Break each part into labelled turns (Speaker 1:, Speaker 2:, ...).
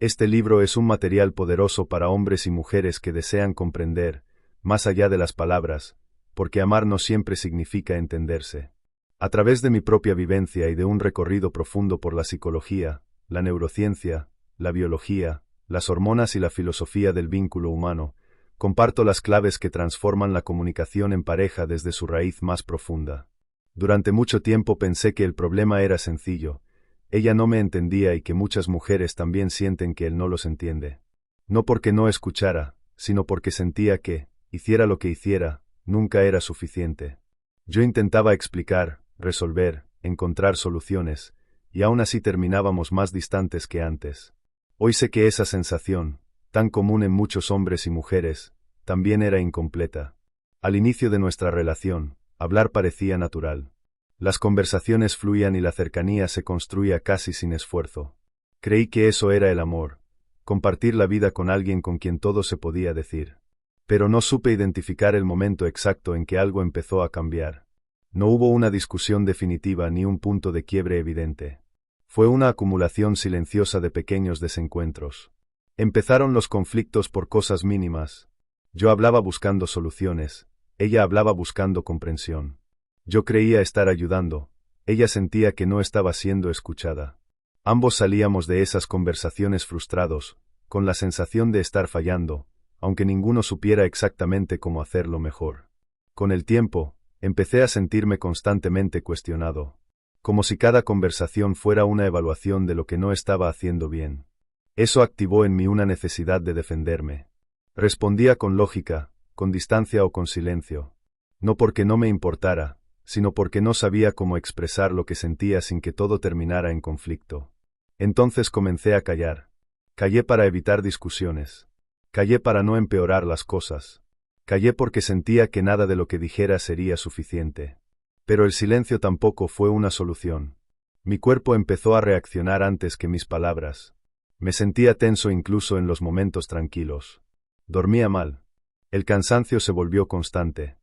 Speaker 1: Este libro es un material poderoso para hombres y mujeres que desean comprender, más allá de las palabras, porque amar no siempre significa entenderse. A través de mi propia vivencia y de un recorrido profundo por la psicología, la neurociencia, la biología, las hormonas y la filosofía del vínculo humano, comparto las claves que transforman la comunicación en pareja desde su raíz más profunda. Durante mucho tiempo pensé que el problema era sencillo. Ella no me entendía y que muchas mujeres también sienten que él no los entiende. No porque no escuchara, sino porque sentía que, hiciera lo que hiciera, nunca era suficiente. Yo intentaba explicar, resolver, encontrar soluciones, y aún así terminábamos más distantes que antes. Hoy sé que esa sensación, tan común en muchos hombres y mujeres, también era incompleta. Al inicio de nuestra relación, hablar parecía natural. Las conversaciones fluían y la cercanía se construía casi sin esfuerzo. Creí que eso era el amor, compartir la vida con alguien con quien todo se podía decir. Pero no supe identificar el momento exacto en que algo empezó a cambiar. No hubo una discusión definitiva ni un punto de quiebre evidente. Fue una acumulación silenciosa de pequeños desencuentros. Empezaron los conflictos por cosas mínimas. Yo hablaba buscando soluciones, ella hablaba buscando comprensión. Yo creía estar ayudando, ella sentía que no estaba siendo escuchada. Ambos salíamos de esas conversaciones frustrados, con la sensación de estar fallando, aunque ninguno supiera exactamente cómo hacerlo mejor. Con el tiempo, empecé a sentirme constantemente cuestionado, como si cada conversación fuera una evaluación de lo que no estaba haciendo bien. Eso activó en mí una necesidad de defenderme. Respondía con lógica, con distancia o con silencio. No porque no me importara, sino porque no sabía cómo expresar lo que sentía sin que todo terminara en conflicto. Entonces comencé a callar. Callé para evitar discusiones. Callé para no empeorar las cosas. Callé porque sentía que nada de lo que dijera sería suficiente. Pero el silencio tampoco fue una solución. Mi cuerpo empezó a reaccionar antes que mis palabras. Me sentía tenso incluso en los momentos tranquilos. Dormía mal. El cansancio se volvió constante.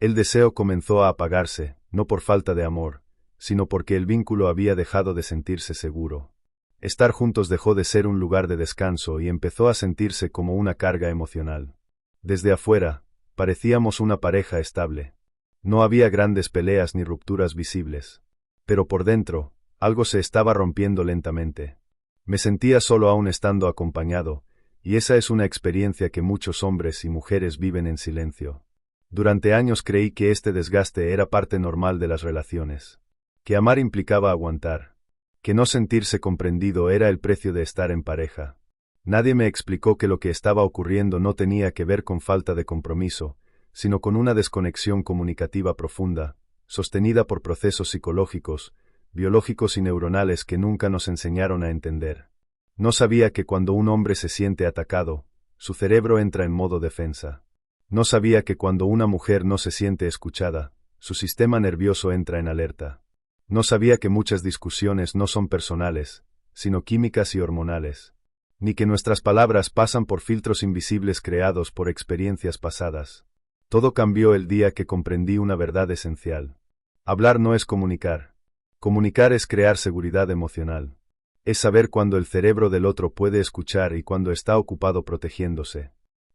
Speaker 1: El deseo comenzó a apagarse, no por falta de amor, sino porque el vínculo había dejado de sentirse seguro. Estar juntos dejó de ser un lugar de descanso y empezó a sentirse como una carga emocional. Desde afuera, parecíamos una pareja estable. No había grandes peleas ni rupturas visibles. Pero por dentro, algo se estaba rompiendo lentamente. Me sentía solo aún estando acompañado, y esa es una experiencia que muchos hombres y mujeres viven en silencio. Durante años creí que este desgaste era parte normal de las relaciones. Que amar implicaba aguantar. Que no sentirse comprendido era el precio de estar en pareja. Nadie me explicó que lo que estaba ocurriendo no tenía que ver con falta de compromiso, sino con una desconexión comunicativa profunda, sostenida por procesos psicológicos, biológicos y neuronales que nunca nos enseñaron a entender. No sabía que cuando un hombre se siente atacado, su cerebro entra en modo defensa. No sabía que cuando una mujer no se siente escuchada, su sistema nervioso entra en alerta. No sabía que muchas discusiones no son personales, sino químicas y hormonales. Ni que nuestras palabras pasan por filtros invisibles creados por experiencias pasadas. Todo cambió el día que comprendí una verdad esencial. Hablar no es comunicar. Comunicar es crear seguridad emocional. Es saber cuándo el cerebro del otro puede escuchar y cuándo está ocupado protegiéndose.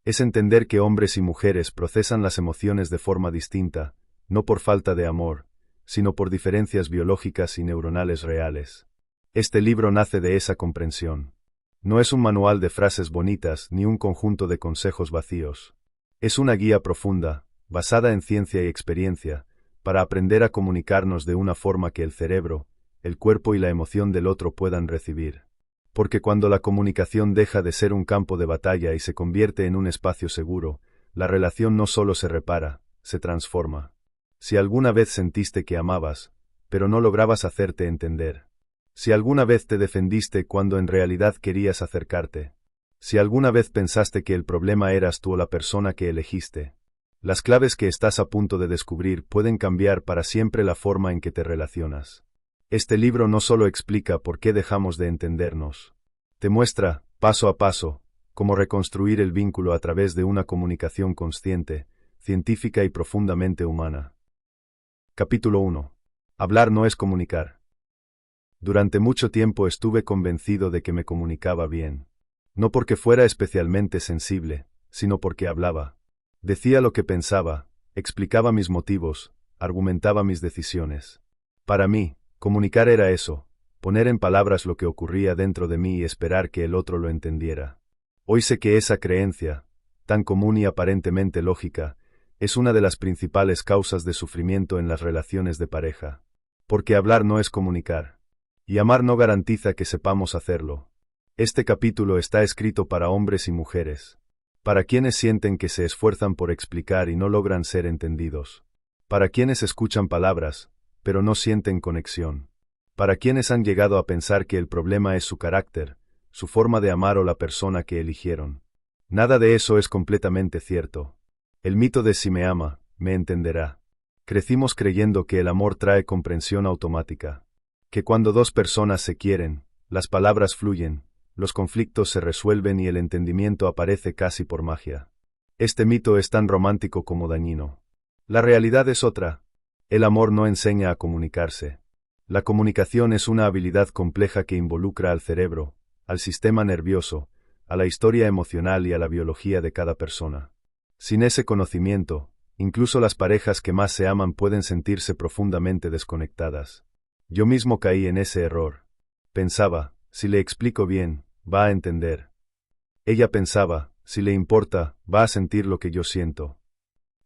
Speaker 1: Es entender que hombres y mujeres procesan las emociones de forma distinta, no por falta de amor, sino por diferencias biológicas y neuronales reales. Este libro nace de esa comprensión. No es un manual de frases bonitas ni un conjunto de consejos vacíos. Es una guía profunda, basada en ciencia y experiencia, para aprender a comunicarnos de una forma que el cerebro, el cuerpo y la emoción del otro puedan recibir. Porque cuando la comunicación deja de ser un campo de batalla y se convierte en un espacio seguro, la relación no solo se repara, se transforma. Si alguna vez sentiste que amabas, pero no lograbas hacerte entender. Si alguna vez te defendiste cuando en realidad querías acercarte. Si alguna vez pensaste que el problema eras tú o la persona que elegiste. Las claves que estás a punto de descubrir pueden cambiar para siempre la forma en que te relacionas. Este libro no solo explica por qué dejamos de entendernos. Te muestra, paso a paso, cómo reconstruir el vínculo a través de una comunicación consciente, científica y profundamente humana. Capítulo 1. Hablar no es comunicar. Durante mucho tiempo estuve convencido de que me comunicaba bien. No porque fuera especialmente sensible, sino porque hablaba. Decía lo que pensaba, explicaba mis motivos, argumentaba mis decisiones. Para mí, comunicar era eso, poner en palabras lo que ocurría dentro de mí y esperar que el otro lo entendiera. Hoy sé que esa creencia, tan común y aparentemente lógica, es una de las principales causas de sufrimiento en las relaciones de pareja. Porque hablar no es comunicar. Y amar no garantiza que sepamos hacerlo. Este capítulo está escrito para hombres y mujeres. Para quienes sienten que se esfuerzan por explicar y no logran ser entendidos. Para quienes escuchan palabras, pero no sienten conexión. Para quienes han llegado a pensar que el problema es su carácter, su forma de amar o la persona que eligieron. Nada de eso es completamente cierto. El mito de si me ama, me entenderá. Crecimos creyendo que el amor trae comprensión automática. Que cuando dos personas se quieren, las palabras fluyen, los conflictos se resuelven y el entendimiento aparece casi por magia. Este mito es tan romántico como dañino. La realidad es otra. El amor no enseña a comunicarse. La comunicación es una habilidad compleja que involucra al cerebro, al sistema nervioso, a la historia emocional y a la biología de cada persona. Sin ese conocimiento, incluso las parejas que más se aman pueden sentirse profundamente desconectadas. Yo mismo caí en ese error. Pensaba, si le explico bien, va a entender. Ella pensaba, si le importa, va a sentir lo que yo siento.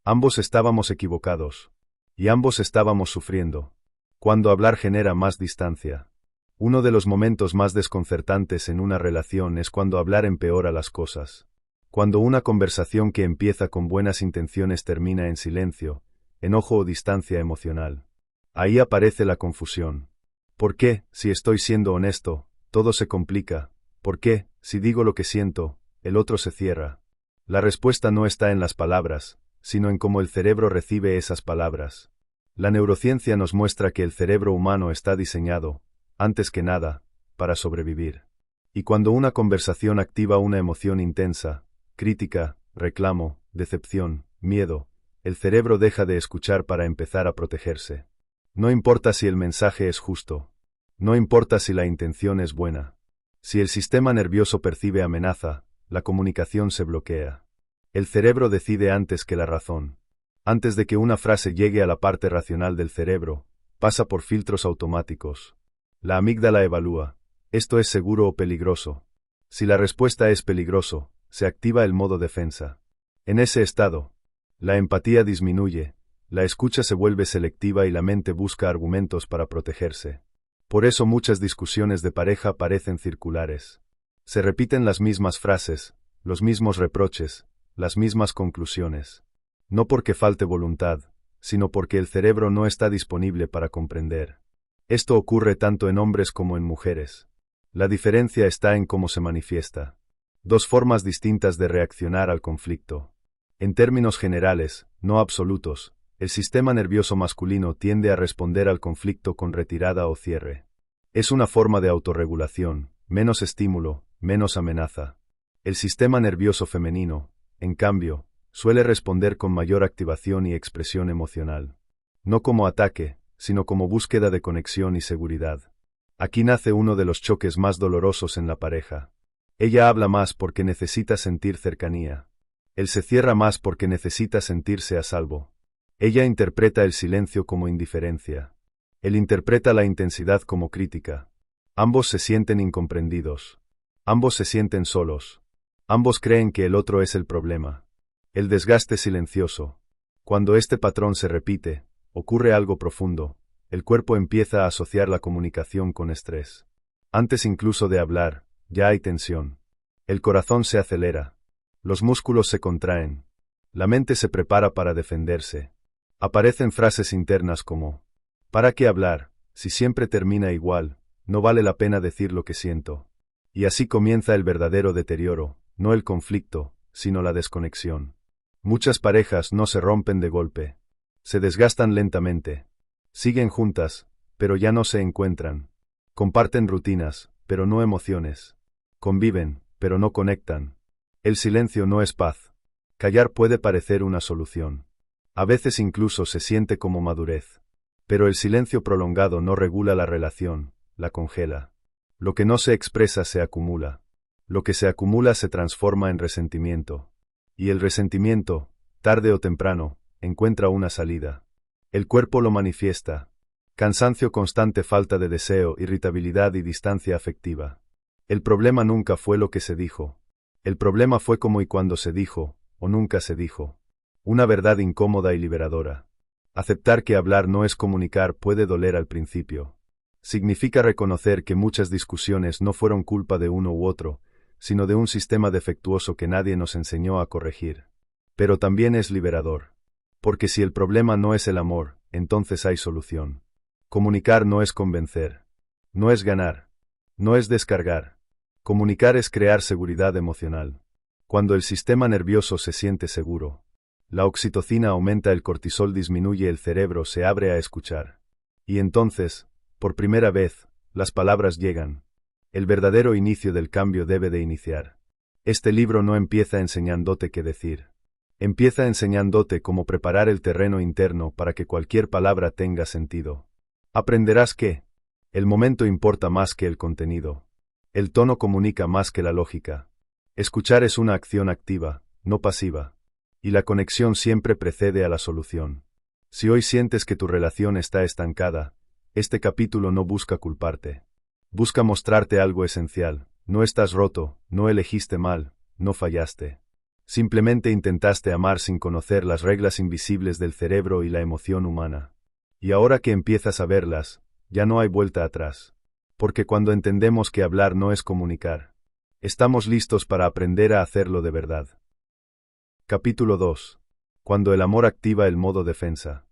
Speaker 1: Ambos estábamos equivocados. Y ambos estábamos sufriendo. Cuando hablar genera más distancia. Uno de los momentos más desconcertantes en una relación es cuando hablar empeora las cosas. Cuando una conversación que empieza con buenas intenciones termina en silencio, enojo o distancia emocional. Ahí aparece la confusión. ¿Por qué, si estoy siendo honesto, todo se complica? ¿Por qué, si digo lo que siento, el otro se cierra? La respuesta no está en las palabras, sino en cómo el cerebro recibe esas palabras. La neurociencia nos muestra que el cerebro humano está diseñado, antes que nada, para sobrevivir. Y cuando una conversación activa una emoción intensa, crítica, reclamo, decepción, miedo, el cerebro deja de escuchar para empezar a protegerse. No importa si el mensaje es justo. No importa si la intención es buena. Si el sistema nervioso percibe amenaza, la comunicación se bloquea. El cerebro decide antes que la razón. Antes de que una frase llegue a la parte racional del cerebro, pasa por filtros automáticos. La amígdala evalúa, ¿esto es seguro o peligroso? Si la respuesta es peligroso, se activa el modo defensa. En ese estado, la empatía disminuye, la escucha se vuelve selectiva y la mente busca argumentos para protegerse. Por eso muchas discusiones de pareja parecen circulares. Se repiten las mismas frases, los mismos reproches, las mismas conclusiones. No porque falte voluntad, sino porque el cerebro no está disponible para comprender. Esto ocurre tanto en hombres como en mujeres. La diferencia está en cómo se manifiesta. Dos formas distintas de reaccionar al conflicto. En términos generales, no absolutos, el sistema nervioso masculino tiende a responder al conflicto con retirada o cierre. Es una forma de autorregulación, menos estímulo, menos amenaza. El sistema nervioso femenino, en cambio, suele responder con mayor activación y expresión emocional. No como ataque, sino como búsqueda de conexión y seguridad. Aquí nace uno de los choques más dolorosos en la pareja. Ella habla más porque necesita sentir cercanía. Él se cierra más porque necesita sentirse a salvo. Ella interpreta el silencio como indiferencia. Él interpreta la intensidad como crítica. Ambos se sienten incomprendidos. Ambos se sienten solos. Ambos creen que el otro es el problema. El desgaste silencioso. Cuando este patrón se repite, ocurre algo profundo. El cuerpo empieza a asociar la comunicación con estrés. Antes incluso de hablar, ya hay tensión. El corazón se acelera. Los músculos se contraen. La mente se prepara para defenderse. Aparecen frases internas como: ¿para qué hablar? Si siempre termina igual, no vale la pena decir lo que siento. Y así comienza el verdadero deterioro, no el conflicto, sino la desconexión. Muchas parejas no se rompen de golpe. Se desgastan lentamente. Siguen juntas, pero ya no se encuentran. Comparten rutinas, pero no emociones. Conviven, pero no conectan. El silencio no es paz. Callar puede parecer una solución. A veces incluso se siente como madurez. Pero el silencio prolongado no regula la relación, la congela. Lo que no se expresa se acumula. Lo que se acumula se transforma en resentimiento. Y el resentimiento, tarde o temprano, encuentra una salida. El cuerpo lo manifiesta. Cansancio constante, falta de deseo, irritabilidad y distancia afectiva. El problema nunca fue lo que se dijo. El problema fue cómo y cuándo se dijo, o nunca se dijo. Una verdad incómoda y liberadora. Aceptar que hablar no es comunicar puede doler al principio. Significa reconocer que muchas discusiones no fueron culpa de uno u otro, sino de un sistema defectuoso que nadie nos enseñó a corregir. Pero también es liberador. Porque si el problema no es el amor, entonces hay solución. Comunicar no es convencer. No es ganar. No es descargar. Comunicar es crear seguridad emocional. Cuando el sistema nervioso se siente seguro, la oxitocina aumenta, el cortisol disminuye, el cerebro se abre a escuchar. Y entonces, por primera vez, las palabras llegan. El verdadero inicio del cambio debe de iniciar. Este libro no empieza enseñándote qué decir. Empieza enseñándote cómo preparar el terreno interno para que cualquier palabra tenga sentido. Aprenderás que el momento importa más que el contenido. El tono comunica más que la lógica. Escuchar es una acción activa, no pasiva. Y la conexión siempre precede a la solución. Si hoy sientes que tu relación está estancada, este capítulo no busca culparte. Busca mostrarte algo esencial. No estás roto, no elegiste mal, no fallaste. Simplemente intentaste amar sin conocer las reglas invisibles del cerebro y la emoción humana. Y ahora que empiezas a verlas, ya no hay vuelta atrás. Porque cuando entendemos que hablar no es comunicar, estamos listos para aprender a hacerlo de verdad. Capítulo 2. Cuando el amor activa el modo defensa.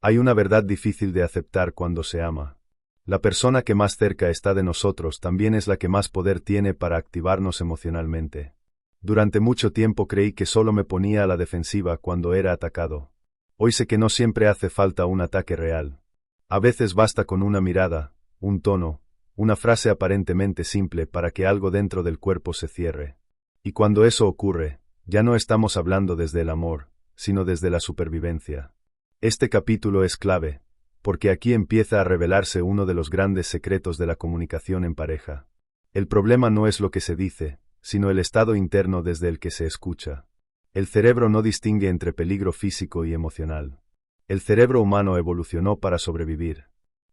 Speaker 1: Hay una verdad difícil de aceptar cuando se ama. La persona que más cerca está de nosotros también es la que más poder tiene para activarnos emocionalmente. Durante mucho tiempo creí que solo me ponía a la defensiva cuando era atacado. Hoy sé que no siempre hace falta un ataque real. A veces basta con una mirada, un tono, una frase aparentemente simple para que algo dentro del cuerpo se cierre. Y cuando eso ocurre, ya no estamos hablando desde el amor, sino desde la supervivencia. Este capítulo es clave, porque aquí empieza a revelarse uno de los grandes secretos de la comunicación en pareja. El problema no es lo que se dice, sino el estado interno desde el que se escucha. El cerebro no distingue entre peligro físico y emocional. El cerebro humano evolucionó para sobrevivir,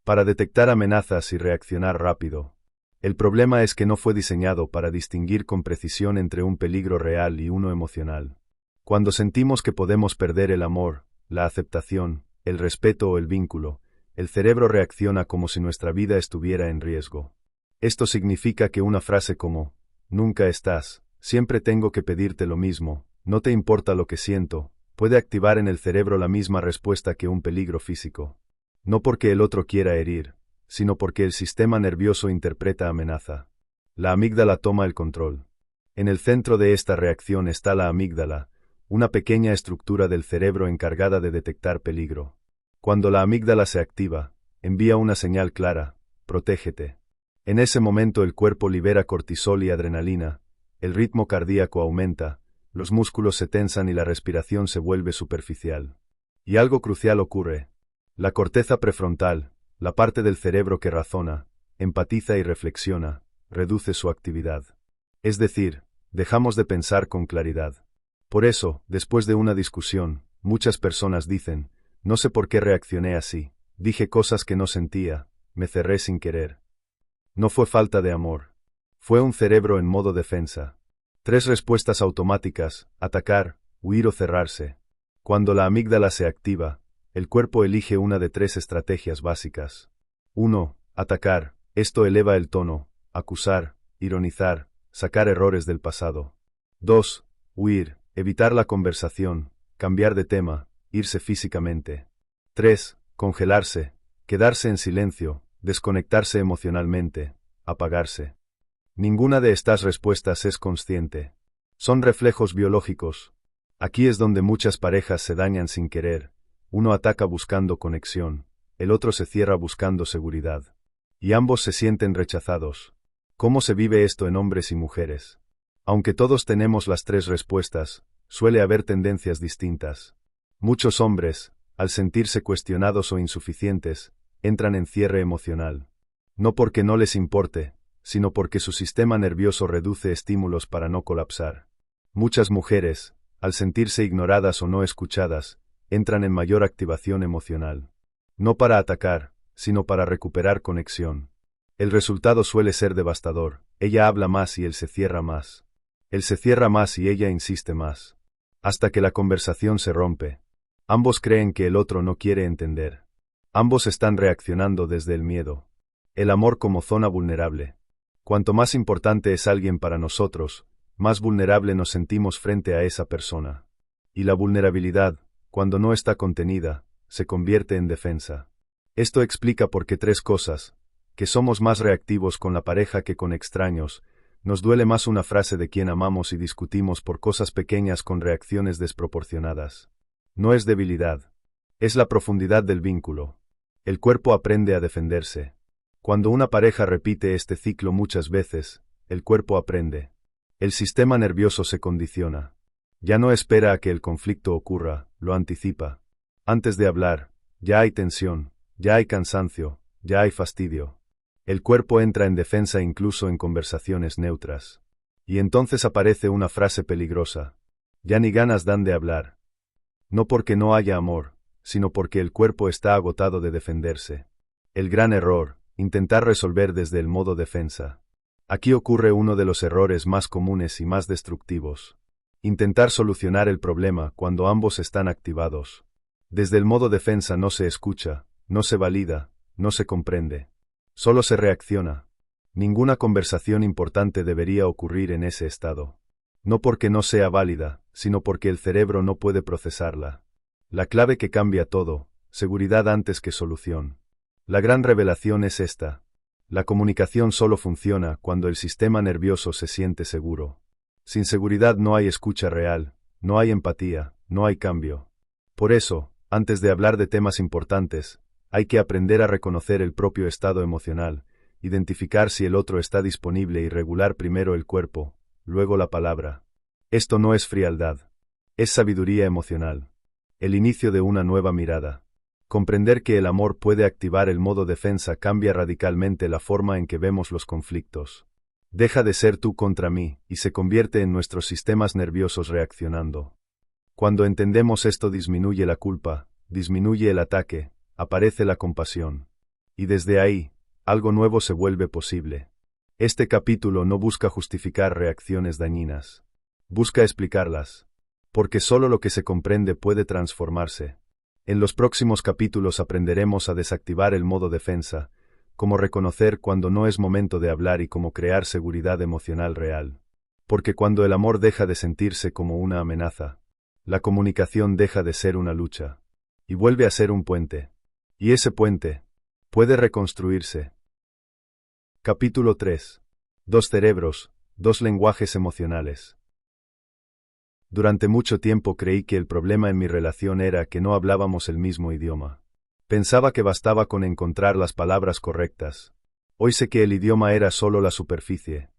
Speaker 1: para detectar amenazas y reaccionar rápido. El problema es que no fue diseñado para distinguir con precisión entre un peligro real y uno emocional. Cuando sentimos que podemos perder el amor, la aceptación, el respeto o el vínculo, el cerebro reacciona como si nuestra vida estuviera en riesgo. Esto significa que una frase como "nunca estás, siempre tengo que pedirte lo mismo, no te importa lo que siento", puede activar en el cerebro la misma respuesta que un peligro físico. No porque el otro quiera herir, sino porque el sistema nervioso interpreta amenaza. La amígdala toma el control. En el centro de esta reacción está la amígdala, una pequeña estructura del cerebro encargada de detectar peligro. Cuando la amígdala se activa, envía una señal clara: protégete. En ese momento el cuerpo libera cortisol y adrenalina, el ritmo cardíaco aumenta, los músculos se tensan y la respiración se vuelve superficial. Y algo crucial ocurre. La corteza prefrontal, la parte del cerebro que razona, empatiza y reflexiona, reduce su actividad. Es decir, dejamos de pensar con claridad. Por eso, después de una discusión, muchas personas dicen: no sé por qué reaccioné así, dije cosas que no sentía, me cerré sin querer. No fue falta de amor. Fue un cerebro en modo defensa. 3 respuestas automáticas: atacar, huir o cerrarse. Cuando la amígdala se activa, el cuerpo elige una de 3 estrategias básicas. 1. Atacar. Esto eleva el tono, acusar, ironizar, sacar errores del pasado. 2. Huir. Evitar la conversación, cambiar de tema, irse físicamente. 3. Congelarse. Quedarse en silencio, desconectarse emocionalmente, apagarse. Ninguna de estas respuestas es consciente. Son reflejos biológicos. Aquí es donde muchas parejas se dañan sin querer. Uno ataca buscando conexión, el otro se cierra buscando seguridad. Y ambos se sienten rechazados. ¿Cómo se vive esto en hombres y mujeres? Aunque todos tenemos las 3 respuestas, suele haber tendencias distintas. Muchos hombres, al sentirse cuestionados o insuficientes, entran en cierre emocional. No porque no les importe, sino porque su sistema nervioso reduce estímulos para no colapsar. Muchas mujeres, al sentirse ignoradas o no escuchadas, entran en mayor activación emocional. No para atacar, sino para recuperar conexión. El resultado suele ser devastador. Ella habla más y él se cierra más. Él se cierra más y ella insiste más. Hasta que la conversación se rompe. Ambos creen que el otro no quiere entender. Ambos están reaccionando desde el miedo. El amor como zona vulnerable. Cuanto más importante es alguien para nosotros, más vulnerable nos sentimos frente a esa persona. Y la vulnerabilidad, cuando no está contenida, se convierte en defensa. Esto explica por qué tres cosas: que somos más reactivos con la pareja que con extraños, nos duele más una frase de quien amamos y discutimos por cosas pequeñas con reacciones desproporcionadas. No es debilidad. Es la profundidad del vínculo. El cuerpo aprende a defenderse. Cuando una pareja repite este ciclo muchas veces, el cuerpo aprende. El sistema nervioso se condiciona. Ya no espera a que el conflicto ocurra, lo anticipa. Antes de hablar, ya hay tensión, ya hay cansancio, ya hay fastidio. El cuerpo entra en defensa incluso en conversaciones neutras. Y entonces aparece una frase peligrosa. Ya ni ganas dan de hablar. No porque no haya amor, sino porque el cuerpo está agotado de defenderse. El gran error: intentar resolver desde el modo defensa. Aquí ocurre uno de los errores más comunes y más destructivos. Intentar solucionar el problema cuando ambos están activados. Desde el modo defensa no se escucha, no se valida, no se comprende. Solo se reacciona. Ninguna conversación importante debería ocurrir en ese estado. No porque no sea válida, sino porque el cerebro no puede procesarla. La clave que cambia todo: seguridad antes que solución. La gran revelación es esta: la comunicación solo funciona cuando el sistema nervioso se siente seguro. Sin seguridad no hay escucha real, no hay empatía, no hay cambio. Por eso, antes de hablar de temas importantes, hay que aprender a reconocer el propio estado emocional, identificar si el otro está disponible y regular primero el cuerpo, luego la palabra. Esto no es frialdad. Es sabiduría emocional. El inicio de una nueva mirada. Comprender que el amor puede activar el modo defensa cambia radicalmente la forma en que vemos los conflictos. Deja de ser tú contra mí, y se convierte en nuestros sistemas nerviosos reaccionando. Cuando entendemos esto, disminuye la culpa, disminuye el ataque, aparece la compasión. Y desde ahí, algo nuevo se vuelve posible. Este capítulo no busca justificar reacciones dañinas. Busca explicarlas. Porque solo lo que se comprende puede transformarse. En los próximos capítulos aprenderemos a desactivar el modo defensa, cómo reconocer cuando no es momento de hablar y cómo crear seguridad emocional real. Porque cuando el amor deja de sentirse como una amenaza, la comunicación deja de ser una lucha, y vuelve a ser un puente. Y ese puente puede reconstruirse. Capítulo 3. Dos cerebros, dos lenguajes emocionales. Durante mucho tiempo creí que el problema en mi relación era que no hablábamos el mismo idioma. Pensaba que bastaba con encontrar las palabras correctas. Hoy sé que el idioma era solo la superficie.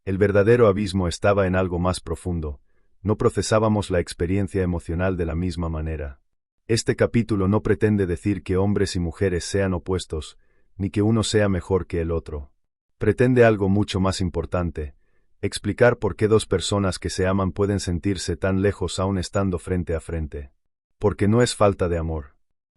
Speaker 1: El verdadero abismo estaba en algo más profundo. No procesábamos la experiencia emocional de la misma manera. Este capítulo no pretende decir que hombres y mujeres sean opuestos, ni que uno sea mejor que el otro. Pretende algo mucho más importante: explicar por qué dos personas que se aman pueden sentirse tan lejos aún estando frente a frente. Porque no es falta de amor.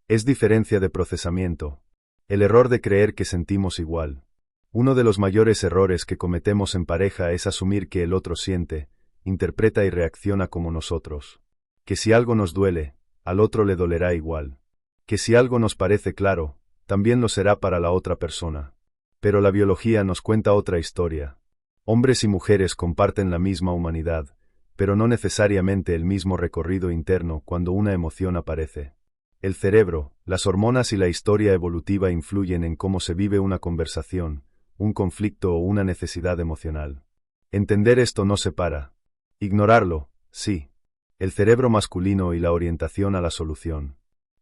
Speaker 1: Es diferencia de procesamiento. El error de creer que sentimos igual. Uno de los mayores errores que cometemos en pareja es asumir que el otro siente, interpreta y reacciona como nosotros. Que si algo nos duele, al otro le dolerá igual. Que si algo nos parece claro, también lo será para la otra persona. Pero la biología nos cuenta otra historia. Hombres y mujeres comparten la misma humanidad, pero no necesariamente el mismo recorrido interno cuando una emoción aparece. El cerebro, las hormonas y la historia evolutiva influyen en cómo se vive una conversación, un conflicto o una necesidad emocional. Entender esto no separa. Ignorarlo, sí. El cerebro masculino y la orientación a la solución.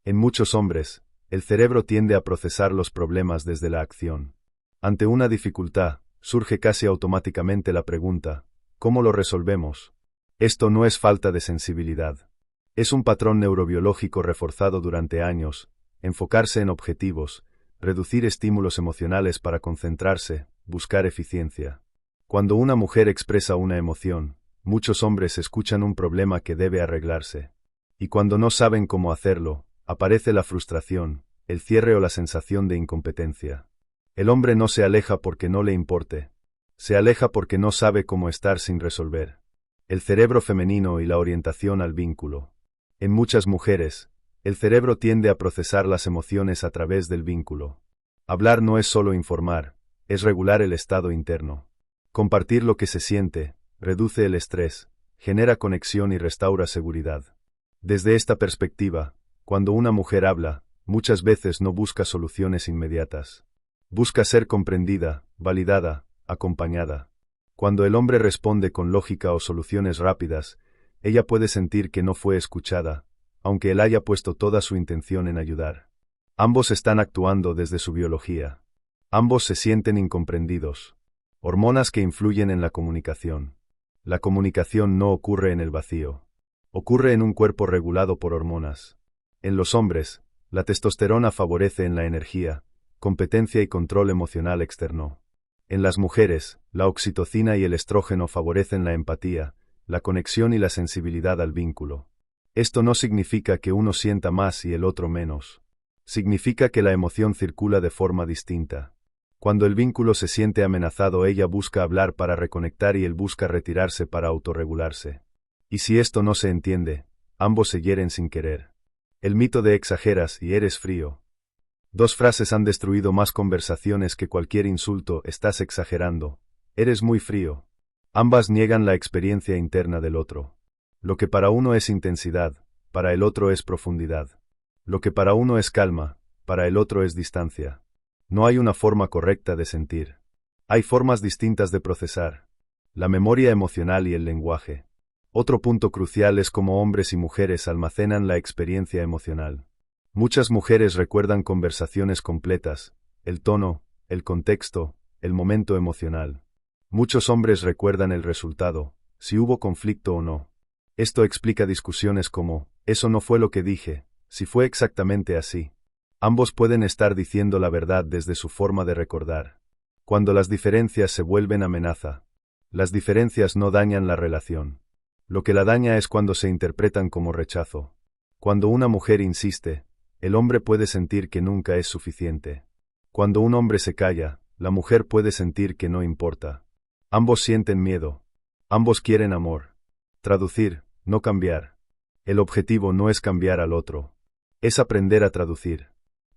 Speaker 1: En muchos hombres, el cerebro tiende a procesar los problemas desde la acción. Ante una dificultad, surge casi automáticamente la pregunta: ¿cómo lo resolvemos? Esto no es falta de sensibilidad. Es un patrón neurobiológico reforzado durante años: enfocarse en objetivos, reducir estímulos emocionales para concentrarse, buscar eficiencia. Cuando una mujer expresa una emoción, muchos hombres escuchan un problema que debe arreglarse. Y cuando no saben cómo hacerlo, aparece la frustración, el cierre o la sensación de incompetencia. El hombre no se aleja porque no le importe. Se aleja porque no sabe cómo estar sin resolver. El cerebro femenino y la orientación al vínculo. En muchas mujeres, el cerebro tiende a procesar las emociones a través del vínculo. Hablar no es solo informar, es regular el estado interno. Compartir lo que se siente, reduce el estrés, genera conexión y restaura seguridad. Desde esta perspectiva, cuando una mujer habla, muchas veces no busca soluciones inmediatas. Busca ser comprendida, validada, acompañada. Cuando el hombre responde con lógica o soluciones rápidas, ella puede sentir que no fue escuchada, aunque él haya puesto toda su intención en ayudar. Ambos están actuando desde su biología. Ambos se sienten incomprendidos. Hormonas que influyen en la comunicación. La comunicación no ocurre en el vacío. Ocurre en un cuerpo regulado por hormonas. En los hombres, la testosterona favorece en la energía, competencia y control emocional externo. En las mujeres, la oxitocina y el estrógeno favorecen la empatía, la conexión y la sensibilidad al vínculo. Esto no significa que uno sienta más y el otro menos. Significa que la emoción circula de forma distinta. Cuando el vínculo se siente amenazado, ella busca hablar para reconectar y él busca retirarse para autorregularse. Y si esto no se entiende, ambos se hieren sin querer. El mito de exageras y eres frío. Dos frases han destruido más conversaciones que cualquier insulto: estás exagerando, eres muy frío. Ambas niegan la experiencia interna del otro. Lo que para uno es intensidad, para el otro es profundidad. Lo que para uno es calma, para el otro es distancia. No hay una forma correcta de sentir. Hay formas distintas de procesar. La memoria emocional y el lenguaje. Otro punto crucial es cómo hombres y mujeres almacenan la experiencia emocional. Muchas mujeres recuerdan conversaciones completas, el tono, el contexto, el momento emocional. Muchos hombres recuerdan el resultado, si hubo conflicto o no. Esto explica discusiones como: eso no fue lo que dije, si fue exactamente así. Ambos pueden estar diciendo la verdad desde su forma de recordar. Cuando las diferencias se vuelven amenaza. Las diferencias no dañan la relación. Lo que la daña es cuando se interpretan como rechazo. Cuando una mujer insiste, el hombre puede sentir que nunca es suficiente. Cuando un hombre se calla, la mujer puede sentir que no importa. Ambos sienten miedo. Ambos quieren amor. Traducir, no cambiar. El objetivo no es cambiar al otro. Es aprender a traducir.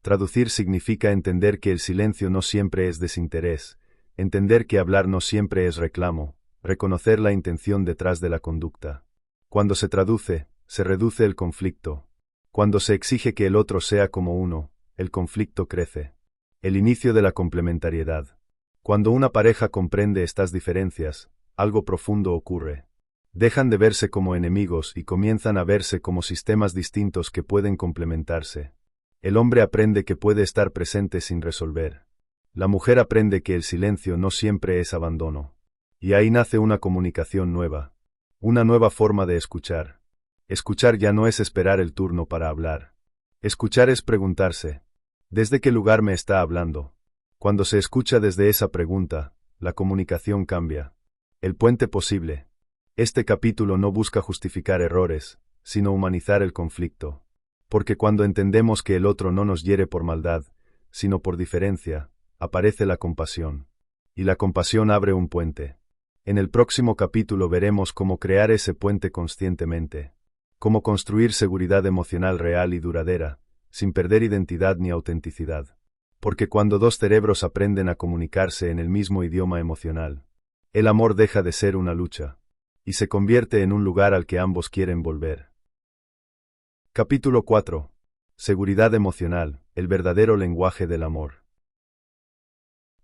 Speaker 1: Traducir significa entender que el silencio no siempre es desinterés, entender que hablar no siempre es reclamo, reconocer la intención detrás de la conducta. Cuando se traduce, se reduce el conflicto. Cuando se exige que el otro sea como uno, el conflicto crece. El inicio de la complementariedad. Cuando una pareja comprende estas diferencias, algo profundo ocurre. Dejan de verse como enemigos y comienzan a verse como sistemas distintos que pueden complementarse. El hombre aprende que puede estar presente sin resolver. La mujer aprende que el silencio no siempre es abandono. Y ahí nace una comunicación nueva. Una nueva forma de escuchar. Escuchar ya no es esperar el turno para hablar. Escuchar es preguntarse: ¿desde qué lugar me está hablando? Cuando se escucha desde esa pregunta, la comunicación cambia. El puente posible. Este capítulo no busca justificar errores, sino humanizar el conflicto. Porque cuando entendemos que el otro no nos hiere por maldad, sino por diferencia, aparece la compasión. Y la compasión abre un puente. En el próximo capítulo veremos cómo crear ese puente conscientemente. Cómo construir seguridad emocional real y duradera, sin perder identidad ni autenticidad. Porque cuando dos cerebros aprenden a comunicarse en el mismo idioma emocional, el amor deja de ser una lucha, y se convierte en un lugar al que ambos quieren volver. Capítulo 4. Seguridad emocional, el verdadero lenguaje del amor.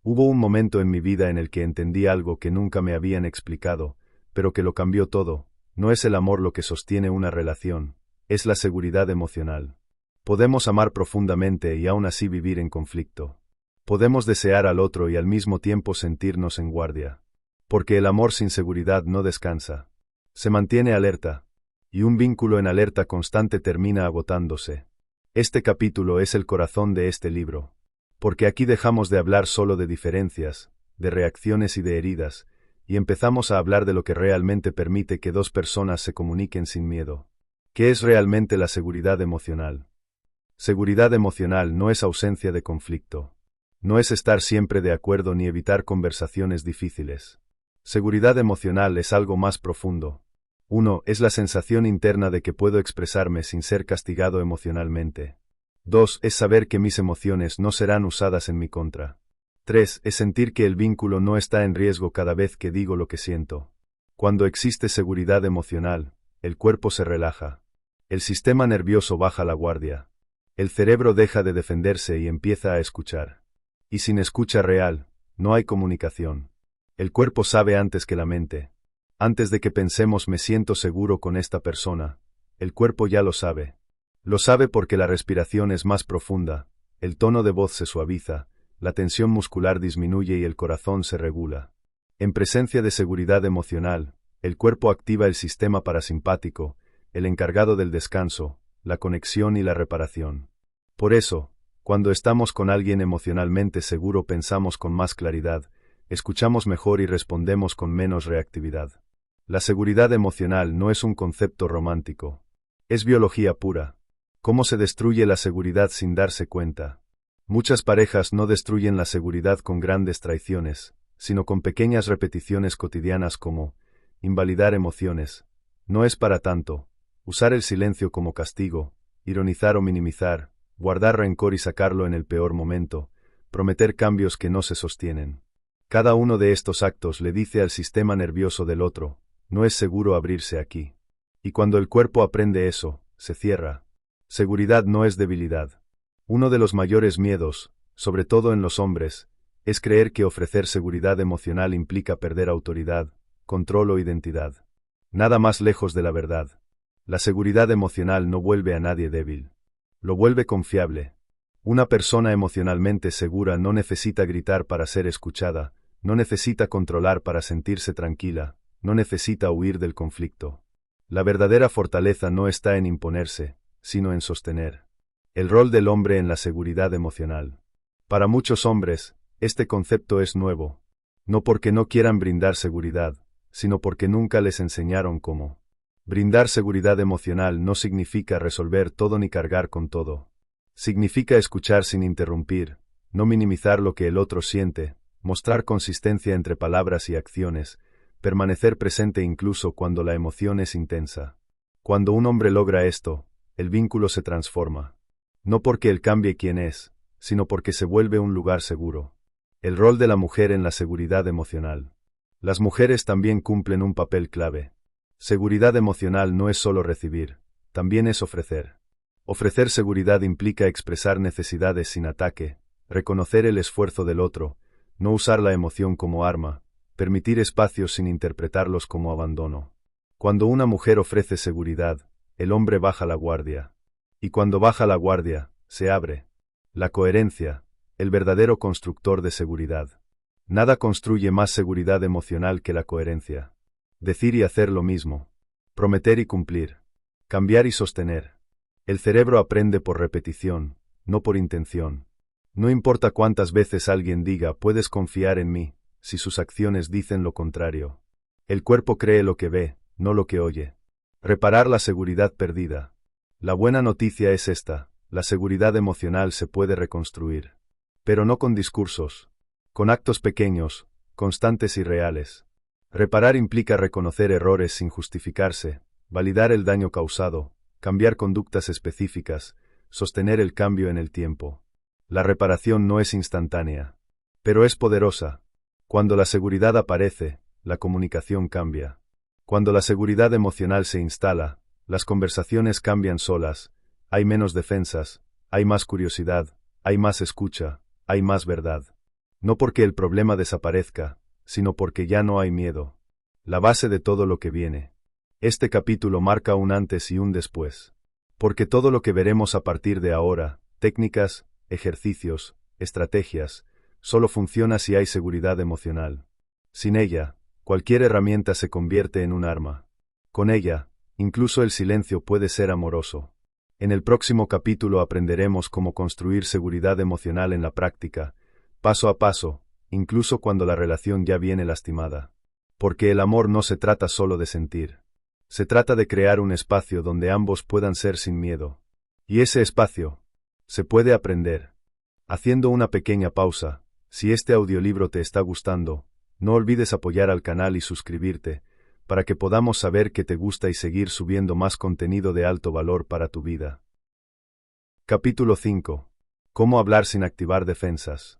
Speaker 1: Hubo un momento en mi vida en el que entendí algo que nunca me habían explicado, pero que lo cambió todo. No es el amor lo que sostiene una relación, es la seguridad emocional. Podemos amar profundamente y aún así vivir en conflicto. Podemos desear al otro y al mismo tiempo sentirnos en guardia. Porque el amor sin seguridad no descansa. Se mantiene alerta. Y un vínculo en alerta constante termina agotándose. Este capítulo es el corazón de este libro. Porque aquí dejamos de hablar solo de diferencias, de reacciones y de heridas, y empezamos a hablar de lo que realmente permite que dos personas se comuniquen sin miedo. ¿Qué es realmente la seguridad emocional? Seguridad emocional no es ausencia de conflicto. No es estar siempre de acuerdo ni evitar conversaciones difíciles. Seguridad emocional es algo más profundo. 1. Es la sensación interna de que puedo expresarme sin ser castigado emocionalmente. 2. Es saber que mis emociones no serán usadas en mi contra. 3. Es sentir que el vínculo no está en riesgo cada vez que digo lo que siento. Cuando existe seguridad emocional, el cuerpo se relaja. El sistema nervioso baja la guardia. El cerebro deja de defenderse y empieza a escuchar. Y sin escucha real, no hay comunicación. El cuerpo sabe antes que la mente. Antes de que pensemos me siento seguro con esta persona, el cuerpo ya lo sabe. Lo sabe porque la respiración es más profunda, el tono de voz se suaviza, la tensión muscular disminuye y el corazón se regula. En presencia de seguridad emocional, el cuerpo activa el sistema parasimpático, el encargado del descanso, la conexión y la reparación. Por eso, cuando estamos con alguien emocionalmente seguro pensamos con más claridad, escuchamos mejor y respondemos con menos reactividad. La seguridad emocional no es un concepto romántico. Es biología pura. ¿Cómo se destruye la seguridad sin darse cuenta? Muchas parejas no destruyen la seguridad con grandes traiciones, sino con pequeñas repeticiones cotidianas como invalidar emociones. No es para tanto. Usar el silencio como castigo, ironizar o minimizar, guardar rencor y sacarlo en el peor momento, prometer cambios que no se sostienen. Cada uno de estos actos le dice al sistema nervioso del otro, no es seguro abrirse aquí. Y cuando el cuerpo aprende eso, se cierra. Seguridad no es debilidad. Uno de los mayores miedos, sobre todo en los hombres, es creer que ofrecer seguridad emocional implica perder autoridad, control o identidad. Nada más lejos de la verdad. La seguridad emocional no vuelve a nadie débil. Lo vuelve confiable. Una persona emocionalmente segura no necesita gritar para ser escuchada, no necesita controlar para sentirse tranquila, no necesita huir del conflicto. La verdadera fortaleza no está en imponerse, sino en sostener. El rol del hombre en la seguridad emocional. Para muchos hombres, este concepto es nuevo. No porque no quieran brindar seguridad, sino porque nunca les enseñaron cómo. Brindar seguridad emocional no significa resolver todo ni cargar con todo. Significa escuchar sin interrumpir, no minimizar lo que el otro siente, mostrar consistencia entre palabras y acciones, permanecer presente incluso cuando la emoción es intensa. Cuando un hombre logra esto, el vínculo se transforma. No porque él cambie quién es, sino porque se vuelve un lugar seguro. El rol de la mujer en la seguridad emocional. Las mujeres también cumplen un papel clave. Seguridad emocional no es solo recibir, también es ofrecer. Ofrecer seguridad implica expresar necesidades sin ataque, reconocer el esfuerzo del otro, no usar la emoción como arma, permitir espacios sin interpretarlos como abandono. Cuando una mujer ofrece seguridad, el hombre baja la guardia. Y cuando baja la guardia, se abre. La coherencia, el verdadero constructor de seguridad. Nada construye más seguridad emocional que la coherencia. Decir y hacer lo mismo. Prometer y cumplir. Cambiar y sostener. El cerebro aprende por repetición, no por intención. No importa cuántas veces alguien diga puedes confiar en mí, si sus acciones dicen lo contrario. El cuerpo cree lo que ve, no lo que oye. Reparar la seguridad perdida. La buena noticia es esta, la seguridad emocional se puede reconstruir. Pero no con discursos. Con actos pequeños, constantes y reales. Reparar implica reconocer errores sin justificarse, validar el daño causado, cambiar conductas específicas, sostener el cambio en el tiempo. La reparación no es instantánea, pero es poderosa. Cuando la seguridad aparece, la comunicación cambia. Cuando la seguridad emocional se instala, las conversaciones cambian solas, hay menos defensas, hay más curiosidad, hay más escucha, hay más verdad. No porque el problema desaparezca, sino porque ya no hay miedo. La base de todo lo que viene. Este capítulo marca un antes y un después. Porque todo lo que veremos a partir de ahora, técnicas, ejercicios, estrategias, solo funciona si hay seguridad emocional. Sin ella, cualquier herramienta se convierte en un arma. Con ella, incluso el silencio puede ser amoroso. En el próximo capítulo aprenderemos cómo construir seguridad emocional en la práctica, paso a paso, incluso cuando la relación ya viene lastimada. Porque el amor no se trata solo de sentir. Se trata de crear un espacio donde ambos puedan ser sin miedo. Y ese espacio se puede aprender. Haciendo una pequeña pausa, si este audiolibro te está gustando, no olvides apoyar al canal y suscribirte, para que podamos saber que te gusta y seguir subiendo más contenido de alto valor para tu vida. Capítulo 5. ¿Cómo hablar sin activar defensas?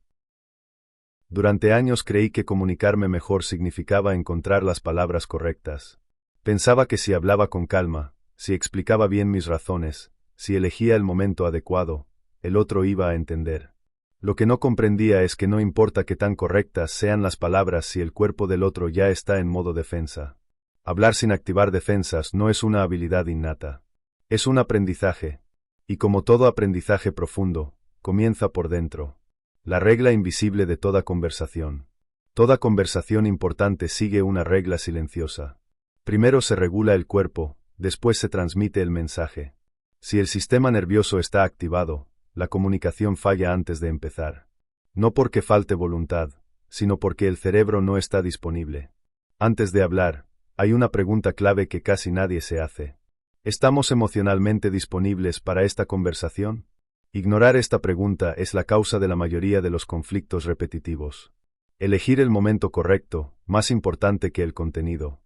Speaker 1: Durante años creí que comunicarme mejor significaba encontrar las palabras correctas. Pensaba que si hablaba con calma, si explicaba bien mis razones, si elegía el momento adecuado, el otro iba a entender. Lo que no comprendía es que no importa qué tan correctas sean las palabras si el cuerpo del otro ya está en modo defensa. Hablar sin activar defensas no es una habilidad innata. Es un aprendizaje. Y como todo aprendizaje profundo, comienza por dentro. La regla invisible de toda conversación. Toda conversación importante sigue una regla silenciosa. Primero se regula el cuerpo, después se transmite el mensaje. Si el sistema nervioso está activado, la comunicación falla antes de empezar. No porque falte voluntad, sino porque el cerebro no está disponible. Antes de hablar, hay una pregunta clave que casi nadie se hace. ¿Estamos emocionalmente disponibles para esta conversación? Ignorar esta pregunta es la causa de la mayoría de los conflictos repetitivos. Elegir el momento correcto, más importante que el contenido.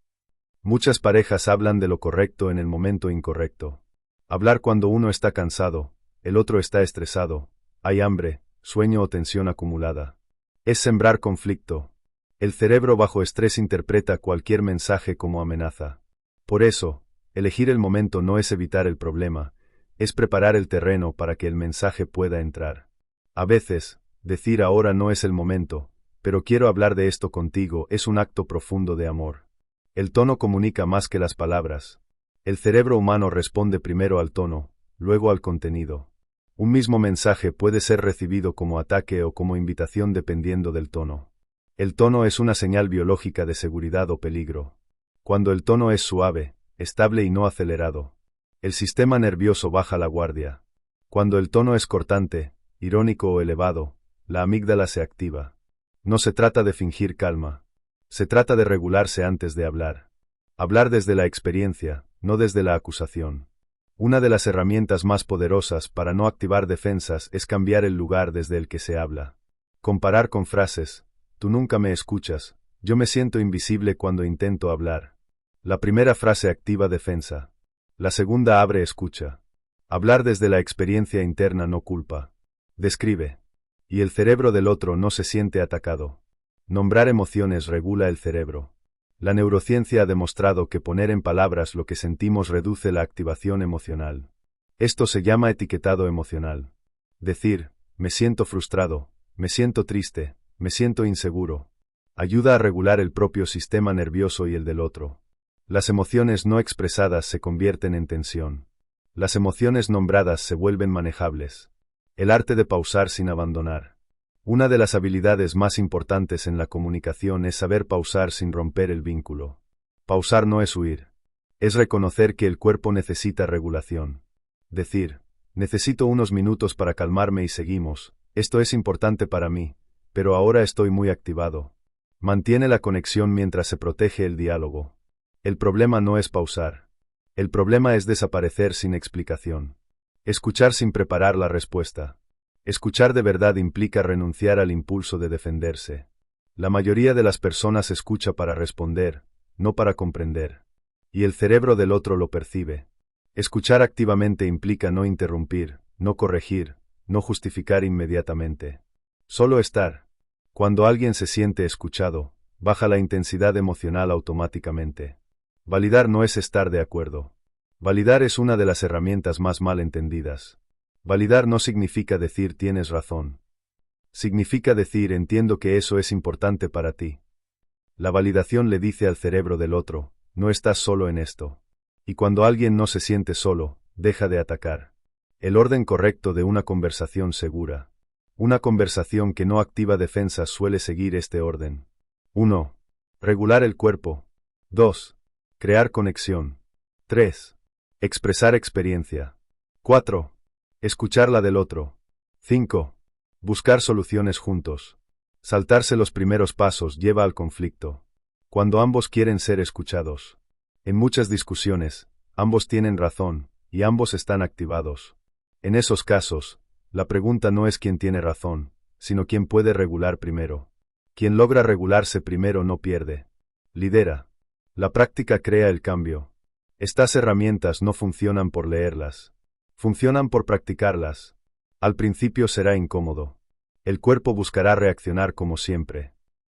Speaker 1: Muchas parejas hablan de lo correcto en el momento incorrecto. Hablar cuando uno está cansado, el otro está estresado, hay hambre, sueño o tensión acumulada. Es sembrar conflicto. El cerebro bajo estrés interpreta cualquier mensaje como amenaza. Por eso, elegir el momento no es evitar el problema, es preparar el terreno para que el mensaje pueda entrar. A veces, decir ahora no es el momento, pero quiero hablar de esto contigo es un acto profundo de amor. El tono comunica más que las palabras. El cerebro humano responde primero al tono, luego al contenido. Un mismo mensaje puede ser recibido como ataque o como invitación dependiendo del tono. El tono es una señal biológica de seguridad o peligro. Cuando el tono es suave, estable y no acelerado, el sistema nervioso baja la guardia. Cuando el tono es cortante, irónico o elevado, la amígdala se activa. No se trata de fingir calma. Se trata de regularse antes de hablar. Hablar desde la experiencia, no desde la acusación. Una de las herramientas más poderosas para no activar defensas es cambiar el lugar desde el que se habla. Comparar con frases, tú nunca me escuchas, yo me siento invisible cuando intento hablar. La primera frase activa defensa. La segunda abre escucha. Hablar desde la experiencia interna no culpa. Describe. Y el cerebro del otro no se siente atacado. Nombrar emociones regula el cerebro. La neurociencia ha demostrado que poner en palabras lo que sentimos reduce la activación emocional. Esto se llama etiquetado emocional. Decir, me siento frustrado, me siento triste, me siento inseguro, ayuda a regular el propio sistema nervioso y el del otro. Las emociones no expresadas se convierten en tensión. Las emociones nombradas se vuelven manejables. El arte de pausar sin abandonar. Una de las habilidades más importantes en la comunicación es saber pausar sin romper el vínculo. Pausar no es huir. Es reconocer que el cuerpo necesita regulación. Decir, necesito unos minutos para calmarme y seguimos, esto es importante para mí, pero ahora estoy muy activado. Mantiene la conexión mientras se protege el diálogo. El problema no es pausar. El problema es desaparecer sin explicación. Escuchar sin preparar la respuesta. Escuchar de verdad implica renunciar al impulso de defenderse. La mayoría de las personas escucha para responder, no para comprender. Y el cerebro del otro lo percibe. Escuchar activamente implica no interrumpir, no corregir, no justificar inmediatamente. Solo estar. Cuando alguien se siente escuchado, baja la intensidad emocional automáticamente. Validar no es estar de acuerdo. Validar es una de las herramientas más mal entendidas. Validar no significa decir tienes razón. Significa decir entiendo que eso es importante para ti. La validación le dice al cerebro del otro, no estás solo en esto. Y cuando alguien no se siente solo, deja de atacar. El orden correcto de una conversación segura. Una conversación que no activa defensas suele seguir este orden. 1. Regular el cuerpo. 2. Crear conexión. 3. Expresar experiencia. 4. Escuchar la del otro. 5. Buscar soluciones juntos. Saltarse los primeros pasos lleva al conflicto. Cuando ambos quieren ser escuchados. En muchas discusiones, ambos tienen razón, y ambos están activados. En esos casos, la pregunta no es quién tiene razón, sino quién puede regular primero. Quien logra regularse primero no pierde. Lidera. La práctica crea el cambio. Estas herramientas no funcionan por leerlas. Funcionan por practicarlas. Al principio será incómodo. El cuerpo buscará reaccionar como siempre.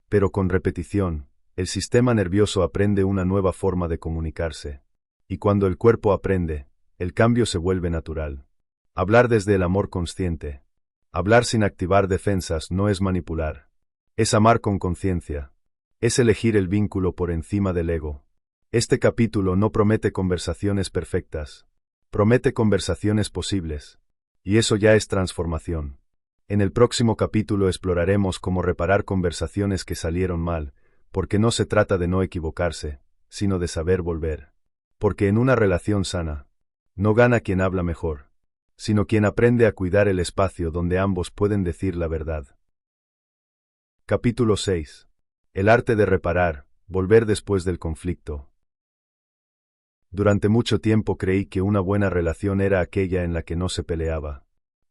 Speaker 1: Pero con repetición, el sistema nervioso aprende una nueva forma de comunicarse. Y cuando el cuerpo aprende, el cambio se vuelve natural. Hablar desde el amor consciente. Hablar sin activar defensas no es manipular. Es amar con conciencia. Es elegir el vínculo por encima del ego. Este capítulo no promete conversaciones perfectas. Promete conversaciones posibles. Y eso ya es transformación. En el próximo capítulo exploraremos cómo reparar conversaciones que salieron mal, porque no se trata de no equivocarse, sino de saber volver. Porque en una relación sana, no gana quien habla mejor, sino quien aprende a cuidar el espacio donde ambos pueden decir la verdad. Capítulo 6. El arte de reparar, volver después del conflicto. Durante mucho tiempo creí que una buena relación era aquella en la que no se peleaba.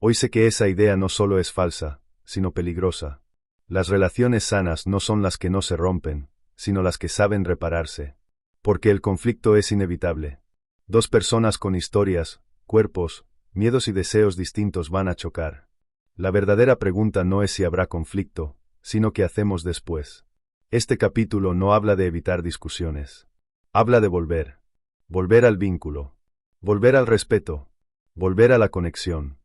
Speaker 1: Hoy sé que esa idea no solo es falsa, sino peligrosa. Las relaciones sanas no son las que no se rompen, sino las que saben repararse. Porque el conflicto es inevitable. Dos personas con historias, cuerpos, miedos y deseos distintos van a chocar. La verdadera pregunta no es si habrá conflicto, sino qué hacemos después. Este capítulo no habla de evitar discusiones. Habla de volver. Volver al vínculo. Volver al respeto. Volver a la conexión.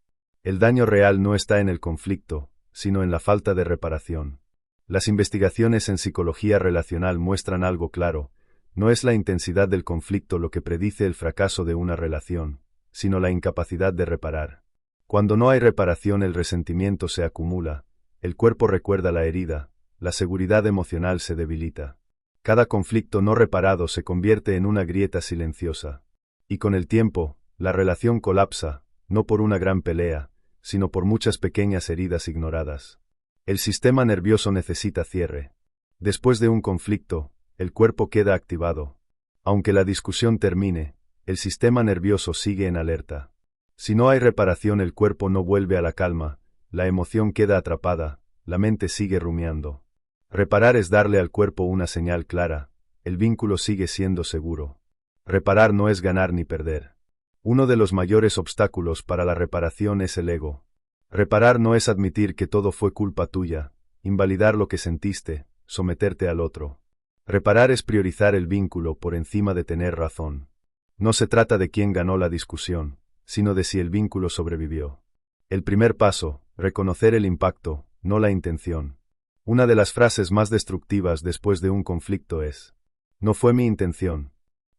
Speaker 1: El daño real no está en el conflicto, sino en la falta de reparación. Las investigaciones en psicología relacional muestran algo claro. No es la intensidad del conflicto lo que predice el fracaso de una relación, sino la incapacidad de reparar. Cuando no hay reparación, el resentimiento se acumula, el cuerpo recuerda la herida, la seguridad emocional se debilita. Cada conflicto no reparado se convierte en una grieta silenciosa. Y con el tiempo, la relación colapsa, no por una gran pelea, sino por muchas pequeñas heridas ignoradas. El sistema nervioso necesita cierre. Después de un conflicto, el cuerpo queda activado. Aunque la discusión termine, el sistema nervioso sigue en alerta. Si no hay reparación, el cuerpo no vuelve a la calma, la emoción queda atrapada, la mente sigue rumiando. Reparar es darle al cuerpo una señal clara, el vínculo sigue siendo seguro. Reparar no es ganar ni perder. Uno de los mayores obstáculos para la reparación es el ego. Reparar no es admitir que todo fue culpa tuya, invalidar lo que sentiste, someterte al otro. Reparar es priorizar el vínculo por encima de tener razón. No se trata de quién ganó la discusión, sino de si el vínculo sobrevivió. El primer paso, reconocer el impacto, no la intención. Una de las frases más destructivas después de un conflicto es: no fue mi intención.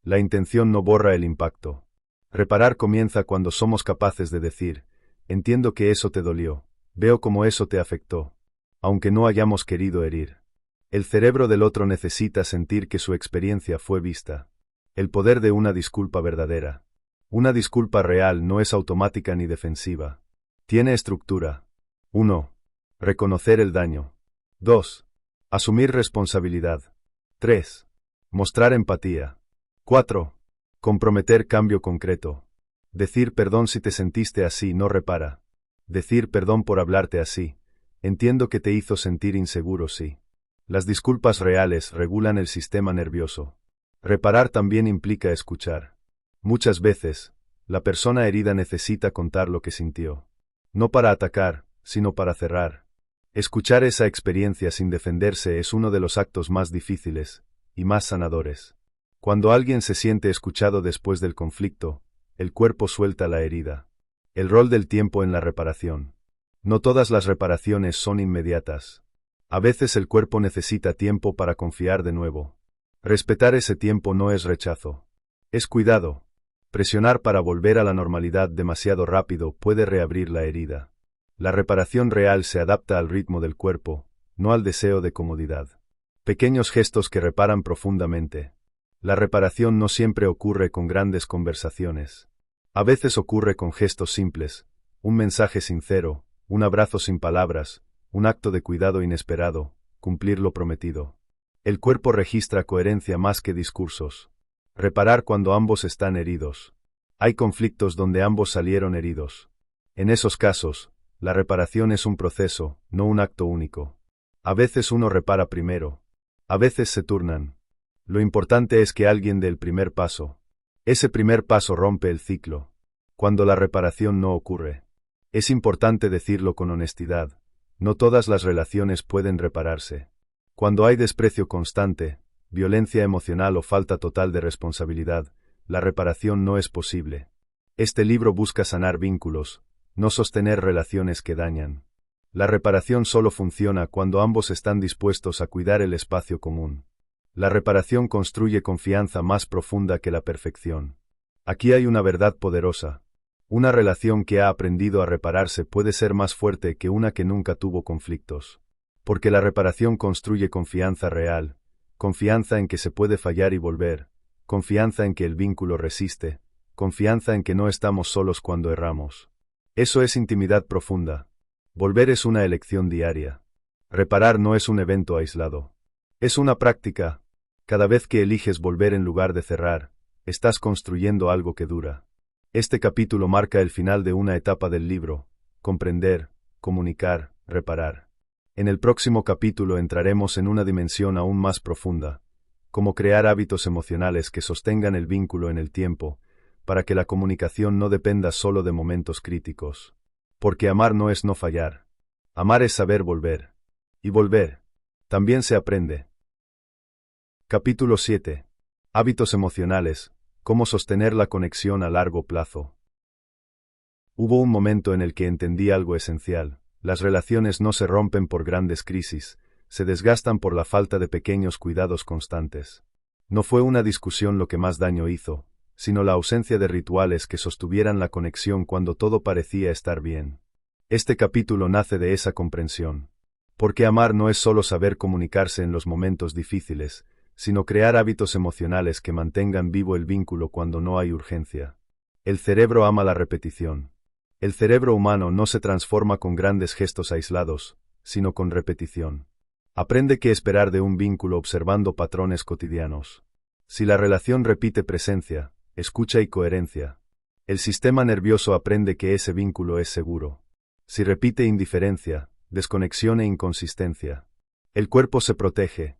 Speaker 1: La intención no borra el impacto. Reparar comienza cuando somos capaces de decir: entiendo que eso te dolió, veo cómo eso te afectó, aunque no hayamos querido herir. El cerebro del otro necesita sentir que su experiencia fue vista. El poder de una disculpa verdadera. Una disculpa real no es automática ni defensiva. Tiene estructura. 1. Reconocer el daño. 2. Asumir responsabilidad. 3. Mostrar empatía. 4. Comprometer cambio concreto. Decir perdón si te sentiste así no repara. Decir perdón por hablarte así. Entiendo que te hizo sentir inseguro, sí. Las disculpas reales regulan el sistema nervioso. Reparar también implica escuchar. Muchas veces, la persona herida necesita contar lo que sintió. No para atacar, sino para cerrar. Escuchar esa experiencia sin defenderse es uno de los actos más difíciles y más sanadores. Cuando alguien se siente escuchado después del conflicto, el cuerpo suelta la herida. El rol del tiempo en la reparación. No todas las reparaciones son inmediatas. A veces el cuerpo necesita tiempo para confiar de nuevo. Respetar ese tiempo no es rechazo. Es cuidado. Presionar para volver a la normalidad demasiado rápido puede reabrir la herida. La reparación real se adapta al ritmo del cuerpo, no al deseo de comodidad. Pequeños gestos que reparan profundamente. La reparación no siempre ocurre con grandes conversaciones. A veces ocurre con gestos simples, un mensaje sincero, un abrazo sin palabras, un acto de cuidado inesperado, cumplir lo prometido. El cuerpo registra coherencia más que discursos. Reparar cuando ambos están heridos. Hay conflictos donde ambos salieron heridos. En esos casos, la reparación es un proceso, no un acto único. A veces uno repara primero. A veces se turnan. Lo importante es que alguien dé el primer paso. Ese primer paso rompe el ciclo. Cuando la reparación no ocurre. Es importante decirlo con honestidad. No todas las relaciones pueden repararse. Cuando hay desprecio constante, violencia emocional o falta total de responsabilidad, la reparación no es posible. Este libro busca sanar vínculos, no sostener relaciones que dañan. La reparación solo funciona cuando ambos están dispuestos a cuidar el espacio común. La reparación construye confianza más profunda que la perfección. Aquí hay una verdad poderosa. Una relación que ha aprendido a repararse puede ser más fuerte que una que nunca tuvo conflictos. Porque la reparación construye confianza real, confianza en que se puede fallar y volver, confianza en que el vínculo resiste, confianza en que no estamos solos cuando erramos. Eso es intimidad profunda. Volver es una elección diaria. Reparar no es un evento aislado. Es una práctica. Cada vez que eliges volver en lugar de cerrar, estás construyendo algo que dura. Este capítulo marca el final de una etapa del libro: comprender, comunicar, reparar. En el próximo capítulo entraremos en una dimensión aún más profunda: cómo crear hábitos emocionales que sostengan el vínculo en el tiempo, para que la comunicación no dependa solo de momentos críticos. Porque amar no es no fallar. Amar es saber volver. Y volver también se aprende. Capítulo 7. Hábitos emocionales. Cómo sostener la conexión a largo plazo. Hubo un momento en el que entendí algo esencial. Las relaciones no se rompen por grandes crisis, se desgastan por la falta de pequeños cuidados constantes. No fue una discusión lo que más daño hizo, sino la ausencia de rituales que sostuvieran la conexión cuando todo parecía estar bien. Este capítulo nace de esa comprensión. Porque amar no es solo saber comunicarse en los momentos difíciles, sino crear hábitos emocionales que mantengan vivo el vínculo cuando no hay urgencia. El cerebro ama la repetición. El cerebro humano no se transforma con grandes gestos aislados, sino con repetición. Aprende qué esperar de un vínculo observando patrones cotidianos. Si la relación repite presencia, escucha y coherencia, el sistema nervioso aprende que ese vínculo es seguro. Si repite indiferencia, desconexión e inconsistencia, el cuerpo se protege.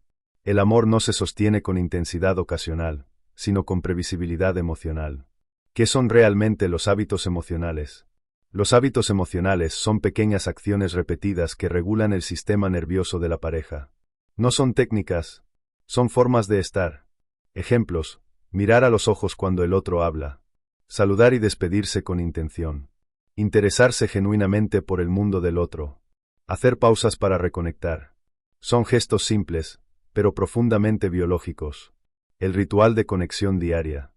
Speaker 1: El amor no se sostiene con intensidad ocasional, sino con previsibilidad emocional. ¿Qué son realmente los hábitos emocionales? Los hábitos emocionales son pequeñas acciones repetidas que regulan el sistema nervioso de la pareja. No son técnicas, son formas de estar. Ejemplos: mirar a los ojos cuando el otro habla, saludar y despedirse con intención, interesarse genuinamente por el mundo del otro, hacer pausas para reconectar. Son gestos simples, pero profundamente biológicos. El ritual de conexión diaria.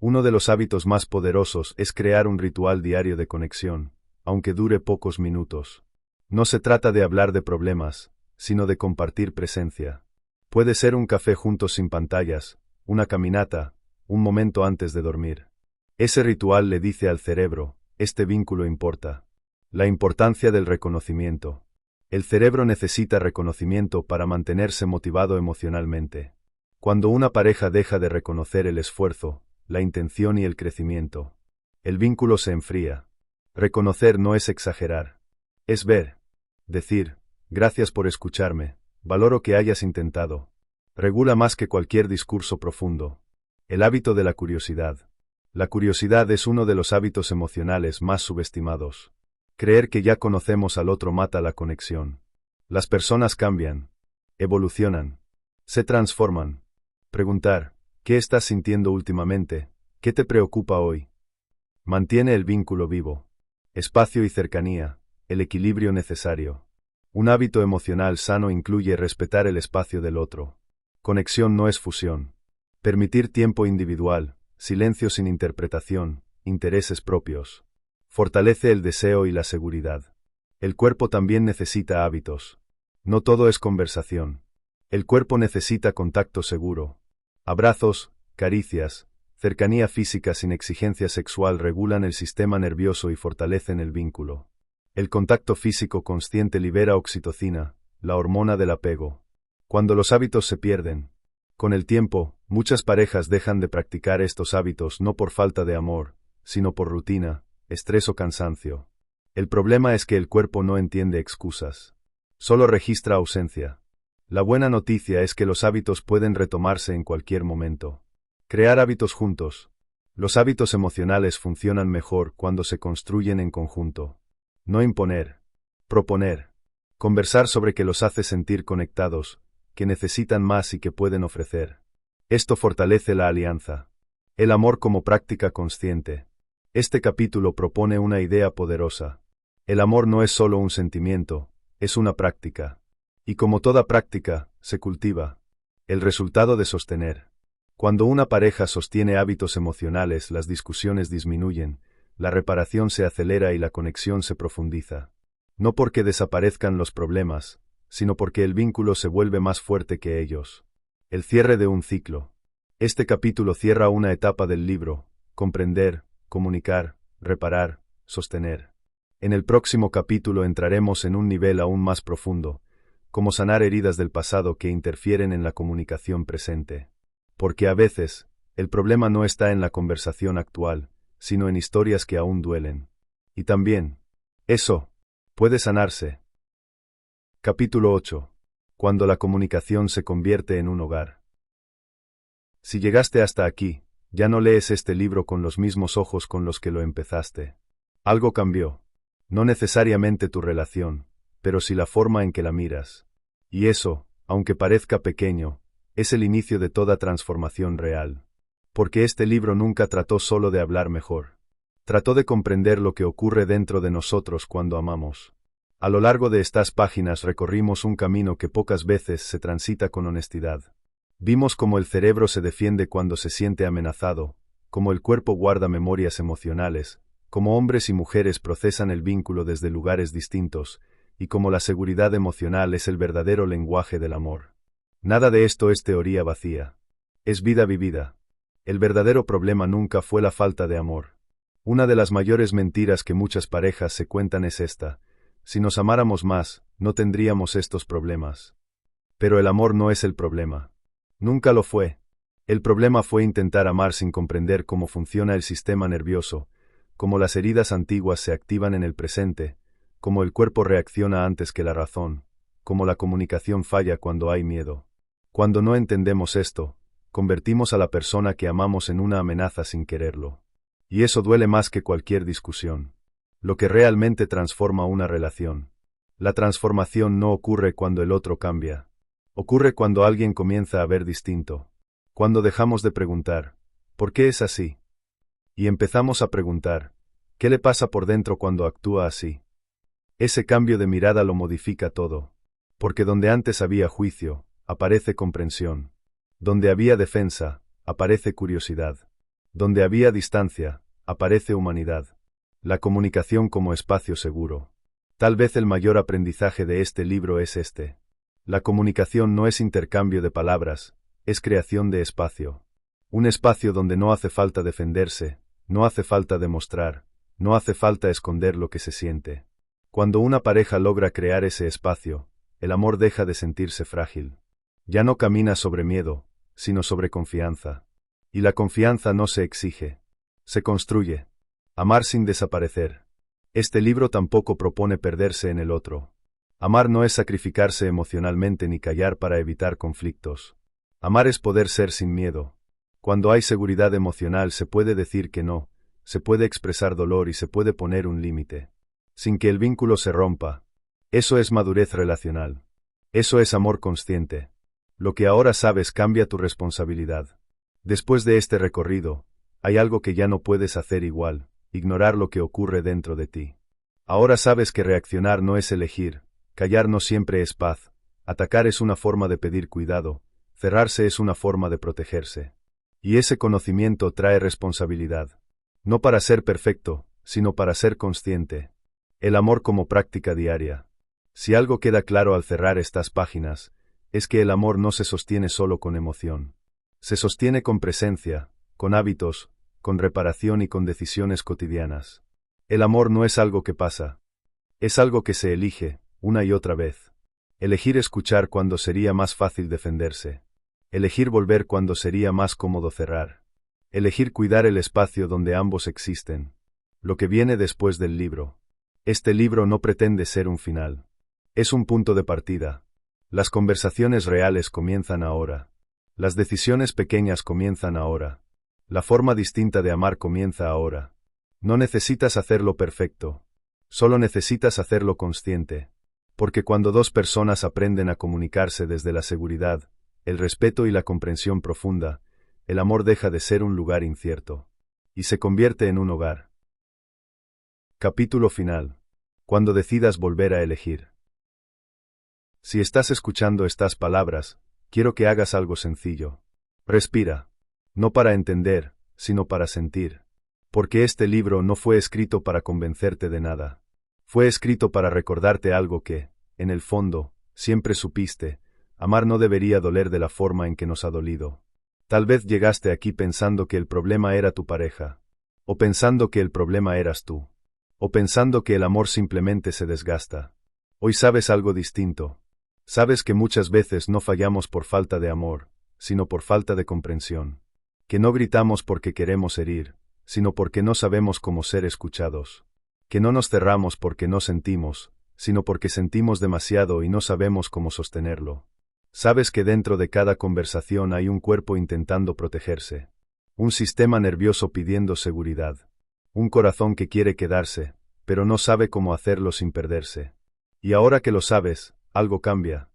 Speaker 1: Uno de los hábitos más poderosos es crear un ritual diario de conexión, aunque dure pocos minutos. No se trata de hablar de problemas, sino de compartir presencia. Puede ser un café juntos sin pantallas, una caminata, un momento antes de dormir. Ese ritual le dice al cerebro: este vínculo importa. La importancia del reconocimiento. El cerebro necesita reconocimiento para mantenerse motivado emocionalmente. Cuando una pareja deja de reconocer el esfuerzo, la intención y el crecimiento, el vínculo se enfría. Reconocer no es exagerar. Es ver. Decir: gracias por escucharme, valoro que hayas intentado. Regula más que cualquier discurso profundo. El hábito de la curiosidad. La curiosidad es uno de los hábitos emocionales más subestimados. Creer que ya conocemos al otro mata la conexión. Las personas cambian, evolucionan, se transforman. Preguntar: ¿qué estás sintiendo últimamente? ¿Qué te preocupa hoy? Mantiene el vínculo vivo. Espacio y cercanía, el equilibrio necesario. Un hábito emocional sano incluye respetar el espacio del otro. Conexión no es fusión. Permitir tiempo individual, silencio sin interpretación, intereses propios. Fortalece el deseo y la seguridad. El cuerpo también necesita hábitos. No todo es conversación. El cuerpo necesita contacto seguro. Abrazos, caricias, cercanía física sin exigencia sexual regulan el sistema nervioso y fortalecen el vínculo. El contacto físico consciente libera oxitocina, la hormona del apego. Cuando los hábitos se pierden, con el tiempo, muchas parejas dejan de practicar estos hábitos no por falta de amor, sino por rutina, estrés o cansancio. El problema es que el cuerpo no entiende excusas. Solo registra ausencia. La buena noticia es que los hábitos pueden retomarse en cualquier momento. Crear hábitos juntos. Los hábitos emocionales funcionan mejor cuando se construyen en conjunto. No imponer. Proponer. Conversar sobre qué los hace sentir conectados, que necesitan más y que pueden ofrecer. Esto fortalece la alianza. El amor como práctica consciente. Este capítulo propone una idea poderosa. El amor no es solo un sentimiento, es una práctica. Y como toda práctica, se cultiva. El resultado de sostener. Cuando una pareja sostiene hábitos emocionales, las discusiones disminuyen, la reparación se acelera y la conexión se profundiza. No porque desaparezcan los problemas, sino porque el vínculo se vuelve más fuerte que ellos. El cierre de un ciclo. Este capítulo cierra una etapa del libro: comprender, comunicar, reparar, sostener. En el próximo capítulo entraremos en un nivel aún más profundo, cómo sanar heridas del pasado que interfieren en la comunicación presente. Porque a veces, el problema no está en la conversación actual, sino en historias que aún duelen. Y también, eso puede sanarse. Capítulo 8. Cuando la comunicación se convierte en un hogar. Si llegaste hasta aquí, ya no lees este libro con los mismos ojos con los que lo empezaste. Algo cambió. No necesariamente tu relación, pero sí la forma en que la miras. Y eso, aunque parezca pequeño, es el inicio de toda transformación real. Porque este libro nunca trató solo de hablar mejor. Trató de comprender lo que ocurre dentro de nosotros cuando amamos. A lo largo de estas páginas recorrimos un camino que pocas veces se transita con honestidad. Vimos cómo el cerebro se defiende cuando se siente amenazado, cómo el cuerpo guarda memorias emocionales, cómo hombres y mujeres procesan el vínculo desde lugares distintos, y cómo la seguridad emocional es el verdadero lenguaje del amor. Nada de esto es teoría vacía. Es vida vivida. El verdadero problema nunca fue la falta de amor. Una de las mayores mentiras que muchas parejas se cuentan es esta: si nos amáramos más, no tendríamos estos problemas. Pero el amor no es el problema. Nunca lo fue. El problema fue intentar amar sin comprender cómo funciona el sistema nervioso, cómo las heridas antiguas se activan en el presente, cómo el cuerpo reacciona antes que la razón, cómo la comunicación falla cuando hay miedo. Cuando no entendemos esto, convertimos a la persona que amamos en una amenaza sin quererlo. Y eso duele más que cualquier discusión. Lo que realmente transforma una relación. La transformación no ocurre cuando el otro cambia. Ocurre cuando alguien comienza a ver distinto. Cuando dejamos de preguntar, ¿por qué es así? Y empezamos a preguntar, ¿qué le pasa por dentro cuando actúa así? Ese cambio de mirada lo modifica todo. Porque donde antes había juicio, aparece comprensión. Donde había defensa, aparece curiosidad. Donde había distancia, aparece humanidad. La comunicación como espacio seguro. Tal vez el mayor aprendizaje de este libro es este. La comunicación no es intercambio de palabras, es creación de espacio. Un espacio donde no hace falta defenderse, no hace falta demostrar, no hace falta esconder lo que se siente. Cuando una pareja logra crear ese espacio, el amor deja de sentirse frágil. Ya no camina sobre miedo, sino sobre confianza. Y la confianza no se exige, se construye. Amar sin desaparecer. Este libro tampoco propone perderse en el otro. Amar no es sacrificarse emocionalmente ni callar para evitar conflictos. Amar es poder ser sin miedo. Cuando hay seguridad emocional se puede decir que no, se puede expresar dolor y se puede poner un límite. Sin que el vínculo se rompa. Eso es madurez relacional. Eso es amor consciente. Lo que ahora sabes cambia tu responsabilidad. Después de este recorrido, hay algo que ya no puedes hacer igual: ignorar lo que ocurre dentro de ti. Ahora sabes que reaccionar no es elegir, callar no siempre es paz, atacar es una forma de pedir cuidado, cerrarse es una forma de protegerse. Y ese conocimiento trae responsabilidad. No para ser perfecto, sino para ser consciente. El amor como práctica diaria. Si algo queda claro al cerrar estas páginas, es que el amor no se sostiene solo con emoción. Se sostiene con presencia, con hábitos, con reparación y con decisiones cotidianas. El amor no es algo que pasa. Es algo que se elige, una y otra vez. Elegir escuchar cuando sería más fácil defenderse. Elegir volver cuando sería más cómodo cerrar. Elegir cuidar el espacio donde ambos existen. Lo que viene después del libro. Este libro no pretende ser un final. Es un punto de partida. Las conversaciones reales comienzan ahora. Las decisiones pequeñas comienzan ahora. La forma distinta de amar comienza ahora. No necesitas hacerlo perfecto. Solo necesitas hacerlo consciente. Porque cuando dos personas aprenden a comunicarse desde la seguridad, el respeto y la comprensión profunda, el amor deja de ser un lugar incierto. Y se convierte en un hogar. Capítulo final. Cuando decidas volver a elegir. Si estás escuchando estas palabras, quiero que hagas algo sencillo. Respira. No para entender, sino para sentir. Porque este libro no fue escrito para convencerte de nada. Fue escrito para recordarte algo que, en el fondo, siempre supiste: amar no debería doler de la forma en que nos ha dolido. Tal vez llegaste aquí pensando que el problema era tu pareja. O pensando que el problema eras tú. O pensando que el amor simplemente se desgasta. Hoy sabes algo distinto. Sabes que muchas veces no fallamos por falta de amor, sino por falta de comprensión. Que no gritamos porque queremos herir, sino porque no sabemos cómo ser escuchados. Que no nos cerramos porque no sentimos, sino porque sentimos demasiado y no sabemos cómo sostenerlo. Sabes que dentro de cada conversación hay un cuerpo intentando protegerse. Un sistema nervioso pidiendo seguridad. Un corazón que quiere quedarse, pero no sabe cómo hacerlo sin perderse. Y ahora que lo sabes, algo cambia.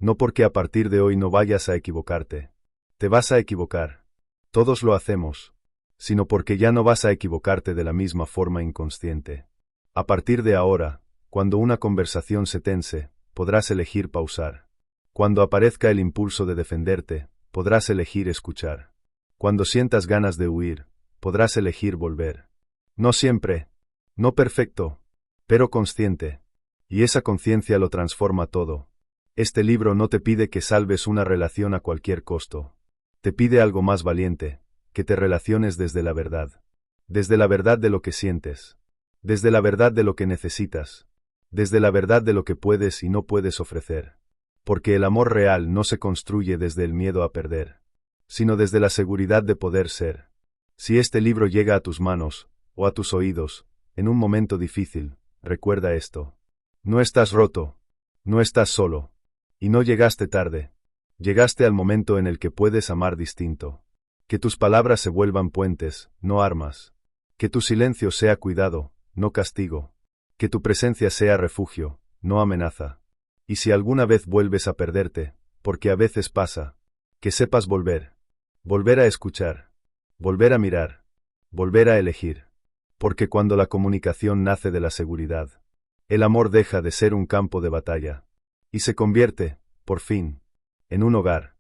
Speaker 1: No porque a partir de hoy no vayas a equivocarte. Te vas a equivocar. Todos lo hacemos. Sino porque ya no vas a equivocarte de la misma forma inconsciente. A partir de ahora, cuando una conversación se tense, podrás elegir pausar. Cuando aparezca el impulso de defenderte, podrás elegir escuchar. Cuando sientas ganas de huir, podrás elegir volver. No siempre. No perfecto. Pero consciente. Y esa conciencia lo transforma todo. Este libro no te pide que salves una relación a cualquier costo. Te pide algo más valiente: que te relaciones desde la verdad. Desde la verdad de lo que sientes. Desde la verdad de lo que necesitas. Desde la verdad de lo que puedes y no puedes ofrecer. Porque el amor real no se construye desde el miedo a perder, sino desde la seguridad de poder ser. Si este libro llega a tus manos, o a tus oídos, en un momento difícil, recuerda esto. No estás roto. No estás solo. Y no llegaste tarde. Llegaste al momento en el que puedes amar distinto. Que tus palabras se vuelvan puentes, no armas. Que tu silencio sea cuidado, no castigo. Que tu presencia sea refugio, no amenaza. Y si alguna vez vuelves a perderte, porque a veces pasa, que sepas volver. Volver a escuchar. Volver a mirar. Volver a elegir. Porque cuando la comunicación nace de la seguridad, el amor deja de ser un campo de batalla. Y se convierte, por fin, en un hogar.